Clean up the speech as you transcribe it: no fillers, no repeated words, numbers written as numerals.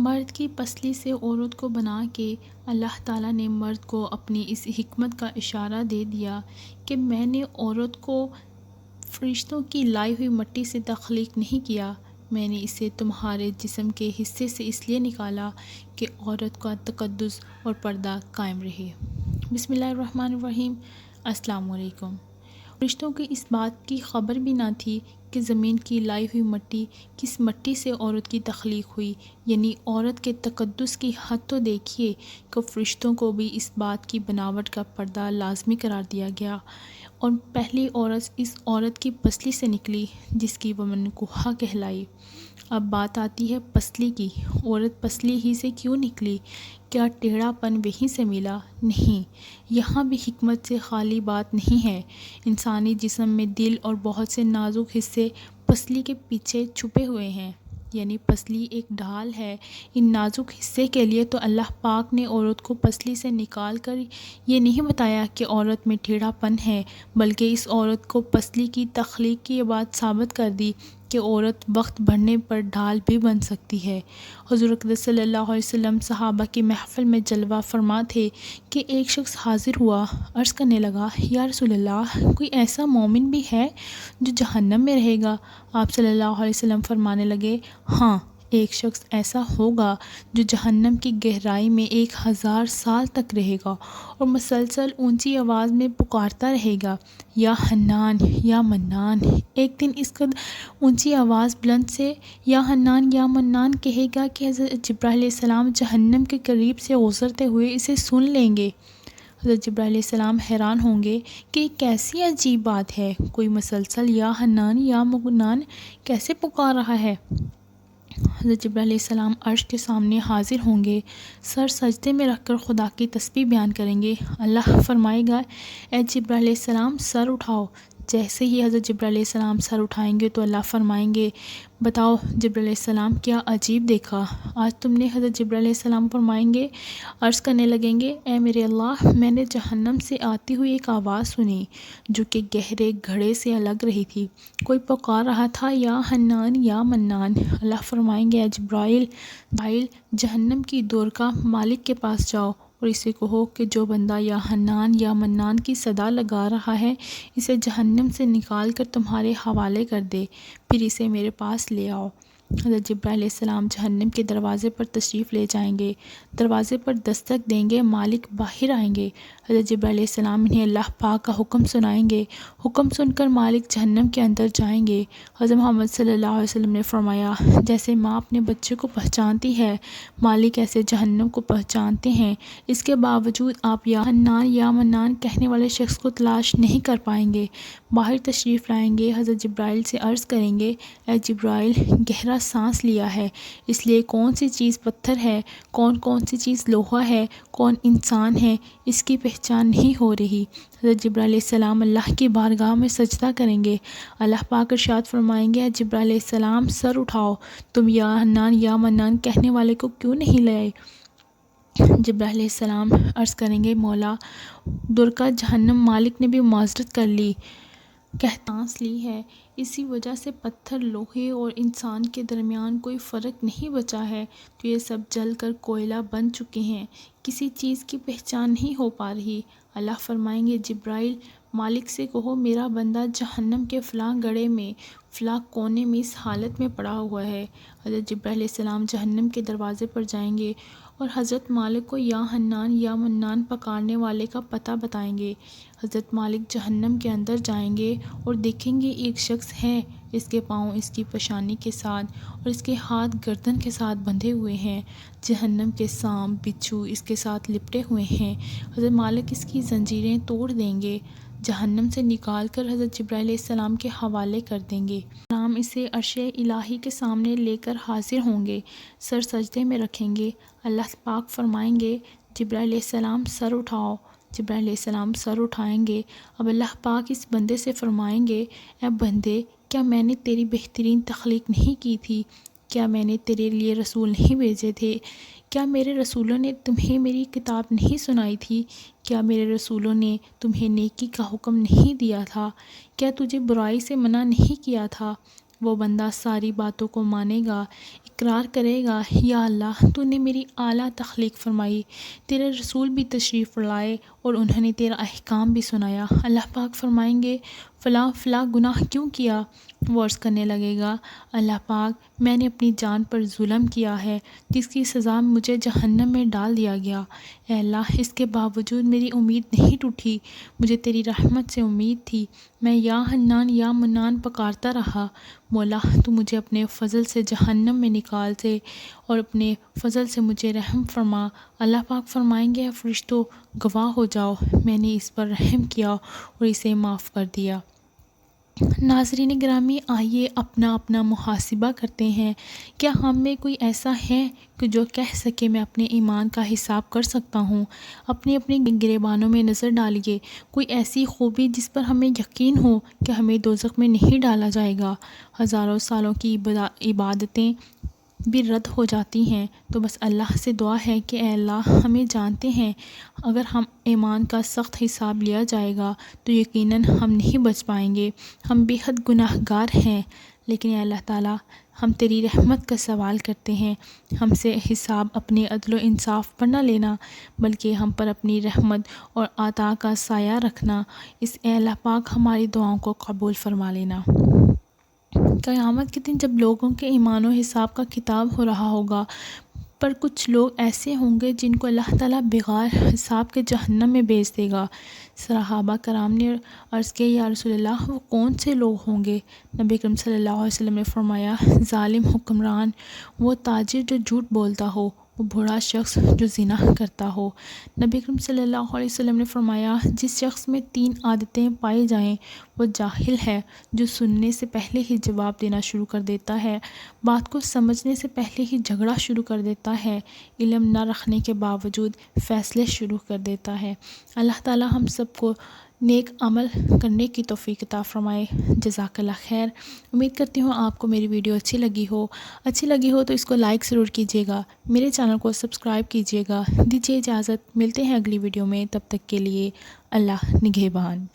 مرد کی پسلی سے عورت کو بنا کے اللہ تعالیٰ نے مرد کو اپنی اس حکمت کا اشارہ دے دیا کہ میں نے عورت کو فرشتوں کی لائی ہوئی مٹی سے تخلیق نہیں کیا، میں نے اسے تمہارے جسم کے حصے سے اس لیے نکالا کہ عورت کا تقدس اور پردہ قائم رہے۔ بسم اللہ الرحمن الرحیم۔ السلام علیکم۔ فرشتوں کی اس بات کی خبر بھی نہ تھی کہ زمین کی لائی ہوئی مٹی کس مٹی سے عورت کی تخلیق ہوئی، یعنی عورت کے تقدس کی حد تو دیکھیے کہ فرشتوں کو بھی اس بات کی بناوٹ کا پردہ لازمی قرار دیا گیا، اور پہلی عورت اس عورت کی پسلی سے نکلی جس کی وہ منکوحہ کہلائی۔ اب بات آتی ہے پسلی کی۔ عورت پسلی ہی سے کیوں نکلی؟ کیا ٹیڑھا پن وہیں سے ملا؟ نہیں، یہاں بھی حکمت سے خالی بات نہیں ہے۔ انسانی جسم میں دل اور بہت سے نازک حصے پسلی کے پیچھے چھپے ہوئے ہیں، یعنی پسلی ایک ڈھال ہے ان نازک حصے کے لیے۔ تو اللہ پاک نے عورت کو پسلی سے نکال کر یہ نہیں بتایا کہ عورت میں ٹیڑھا پن ہے، بلکہ اس عورت کو پسلی کی تخلیق کی یہ بات ثابت کر دی کہ عورت وقت بڑھنے پر ڈھال بھی بن سکتی ہے۔ حضور اقدس صلی اللہ علیہ وسلم صحابہ کی محفل میں جلوہ فرما تھے کہ ایک شخص حاضر ہوا، عرض کرنے لگا، یا رسول اللہ، کوئی ایسا مومن بھی ہے جو جہنم میں رہے گا؟ آپ صلی اللہ علیہ وسلم فرمانے لگے، ہاں، ایک شخص ایسا ہوگا جو جہنم کی گہرائی میں 1000 سال تک رہے گا اور مسلسل اونچی آواز میں پکارتا رہے گا، یا حنان یا منان۔ ایک دن اس قدر اونچی آواز بلند سے یا حنان یا منان کہے گا کہ حضرت جبرائیل علیہ السلام جہنم کے قریب سے گزرتے ہوئے اسے سن لیں گے۔ حضرت جبرائیل علیہ السلام حیران ہوں گے کہ یہ کیسی عجیب بات ہے، کوئی مسلسل یا حنان یا منان کیسے پکار رہا ہے؟ حضرت جبرائیل علیہ السلام عرش کے سامنے حاضر ہوں گے، سر سجدے میں رکھ کر خدا کی تسبیح بیان کریں گے۔ اللہ فرمائے گا، اے جبرائیل علیہ السلام سر اٹھاؤ۔ جیسے ہی حضرت جبرائیل علیہ السلام سر اٹھائیں گے تو اللہ فرمائیں گے، بتاؤ جبرائیل علیہ السلام کیا عجیب دیکھا آج تم نے؟ حضرت جبرائیل علیہ السلام فرمائیں گے، عرض کرنے لگیں گے، اے میرے اللہ، میں نے جہنم سے آتی ہوئی ایک آواز سنی جو کہ گہرے گھڑے سے الگ رہی تھی، کوئی پکار رہا تھا، یا حنان یا منان۔ اللہ فرمائیں گے، اے جبرائیل، جہنم کی دورگاہ مالک کے پاس جاؤ اور اسے کہو کہ جو بندہ یا حنان یا منان کی صدا لگا رہا ہے اسے جہنم سے نکال کر تمہارے حوالے کر دے، پھر اسے میرے پاس لے آؤ۔ حضرت جبرائیل علیہ السلام جہنم کے دروازے پر تشریف لے جائیں گے، دروازے پر دستک دیں گے، مالک باہر آئیں گے۔ حضرت جبرائیل علیہ السلام انہیں اللہ پاک کا حکم سنائیں گے، حکم سن کر مالک جہنم کے اندر جائیں گے۔ حضرت محمد صلی اللہ علیہ وسلم نے فرمایا، جیسے ماں اپنے بچے کو پہچانتی ہے، مالک ایسے جہنم کو پہچانتے ہیں، اس کے باوجود آپ یا حنان یا منان کہنے والے شخص کو تلاش نہیں کر پائیں گے۔ باہر تشریف لائیں گے، حضرت جبرائیل سے عرض کریں گے، اے جبرائیل، گہرا سانس لیا ہے، اس لیے کون سی چیز پتھر ہے، کون سی چیز لوہا ہے، کون انسان ہے، اس کی پہچان نہیں ہو رہی۔ حضرت جبرائیل علیہ السلام اللہ کی بارگاہ میں سجدہ کریں گے، اللہ پاک ارشاد فرمائیں گے، اے جبرائیل علیہ السلام سر اٹھاؤ، تم یا حنان یا منان کہنے والے کو کیوں نہیں لائے؟ جبرائیل علیہ السلام عرض کریں گے، مولا، درگاہ جہنم مالک نے بھی معذرت کر لی، سانس لی ہے، اسی وجہ سے پتھر، لوہے اور انسان کے درمیان کوئی فرق نہیں بچا ہے، تو یہ سب جل کر کوئلہ بن چکے ہیں، کسی چیز کی پہچان نہیں ہو پا رہی۔ اللہ فرمائیں گے، جبرائیل، مالک سے کہو میرا بندہ جہنم کے فلاں گڑھے میں، فلاں کونے میں اس حالت میں پڑا ہوا ہے۔ حضرت جبرائیل علیہ السلام جہنم کے دروازے پر جائیں گے اور حضرت مالک کو یا حنان یا منان پکارنے والے کا پتہ بتائیں گے۔ حضرت مالک جہنم کے اندر جائیں گے اور دیکھیں گے ایک شخص ہے، اس کے پاؤں اس کی پیشانی کے ساتھ اور اس کے ہاتھ گردن کے ساتھ بندھے ہوئے ہیں، جہنم کے سانپ، بچھو اس کے ساتھ لپٹے ہوئے ہیں۔ حضرت مالک اس کی زنجیریں توڑ دیں گے، جہنم سے نکال کر حضرت جبرائیل علیہ السلام کے حوالے کر دیں گے۔ السلام اسے عرش الہی کے سامنے لے کر حاضر ہوں گے، سر سجدے میں رکھیں گے۔ اللہ پاک فرمائیں گے، جبرائیل علیہ السلام سر اٹھاؤ۔ جبرائیل علیہ السلام سر اٹھائیں گے۔ اب اللہ پاک اس بندے سے فرمائیں گے، اے بندے، کیا میں نے تیری بہترین تخلیق نہیں کی تھی؟ کیا میں نے تیرے لیے رسول نہیں بھیجے تھے؟ کیا میرے رسولوں نے تمہیں میری کتاب نہیں سنائی تھی؟ کیا میرے رسولوں نے تمہیں نیکی کا حکم نہیں دیا تھا؟ کیا تجھے برائی سے منع نہیں کیا تھا؟ وہ بندہ ساری باتوں کو مانے گا، اقرار کرے گا، یا اللہ تو نے میری اعلیٰ تخلیق فرمائی، تیرے رسول بھی تشریف لائے اور انہوں نے تیرا احکام بھی سنایا۔ اللہ پاک فرمائیں گے فلاں فلاں گناہ کیوں کیا؟ وہ عرض کرنے لگے گا اللہ پاک میں نے اپنی جان پر ظلم کیا ہے جس کی سزا مجھے جہنم میں ڈال دیا گیا۔ اے اللہ اس کے باوجود میری امید نہیں ٹوٹی، مجھے تیری رحمت سے امید تھی، میں یا حنان یا منان پکارتا رہا۔ مولا تو مجھے اپنے فضل سے جہنم میں نکال دے اور اپنے فضل سے مجھے رحم فرما۔ اللہ پاک فرمائیں گے اے فرشتوں گواہ ہو جاؤ میں نے اس پر رحم کیا اور اسے معاف کر دیا۔ ناظرین گرامی، آئیے اپنا اپنا محاسبہ کرتے ہیں۔ کیا ہم میں کوئی ایسا ہے کہ جو کہہ سکے میں اپنے ایمان کا حساب کر سکتا ہوں؟ اپنے گریبانوں میں نظر ڈالیے، کوئی ایسی خوبی جس پر ہمیں یقین ہو کہ ہمیں دوزخ میں نہیں ڈالا جائے گا۔ ہزاروں سالوں کی عبادتیں بھی رد ہو جاتی ہیں تو بس اللہ سے دعا ہے کہ اے اللہ ہمیں جانتے ہیں اگر ہم ایمان کا سخت حساب لیا جائے گا تو یقیناً ہم نہیں بچ پائیں گے، ہم بے حد گناہ گار ہیں، لیکن اے اللہ تعالیٰ ہم تیری رحمت کا سوال کرتے ہیں، ہم سے حساب اپنے عدل و انصاف پر نہ لینا بلکہ ہم پر اپنی رحمت اور عطا کا سایہ رکھنا۔ اس اے اللہ پاک ہماری دعاؤں کو قبول فرما لینا۔ قیامت کے دن جب لوگوں کے ایمان و حساب کا کتاب ہو رہا ہوگا پر کچھ لوگ ایسے ہوں گے جن کو اللہ تعالیٰ بغیر حساب کے جہنم میں بھیج دے گا۔ صحابہ کرام نے عرض کیا یا رسول اللہ وہ کون سے لوگ ہوں گے؟ نبی کریم صلی اللہ علیہ وسلم نے فرمایا ظالم حکمران، وہ تاجر جو جھوٹ بولتا ہو، وہ بوڑھا شخص جو زنا کرتا ہو۔ نبی کریم صلی اللہ علیہ وسلم نے فرمایا جس شخص میں 3 عادتیں پائی جائیں وہ جاہل ہے، جو سننے سے پہلے ہی جواب دینا شروع کر دیتا ہے، بات کو سمجھنے سے پہلے ہی جھگڑا شروع کر دیتا ہے، علم نہ رکھنے کے باوجود فیصلے شروع کر دیتا ہے۔ اللہ تعالی ہم سب کو نیک عمل کرنے کی توفیق عطا فرمائے۔ جزاک اللہ خیر۔ امید کرتی ہوں آپ کو میری ویڈیو اچھی لگی ہو تو اس کو لائک ضرور کیجیے گا، میرے چینل کو سبسکرائب کیجیے گا۔ دیجیے اجازت، ملتے ہیں اگلی ویڈیو میں، تب تک کے لیے اللہ نگہبان۔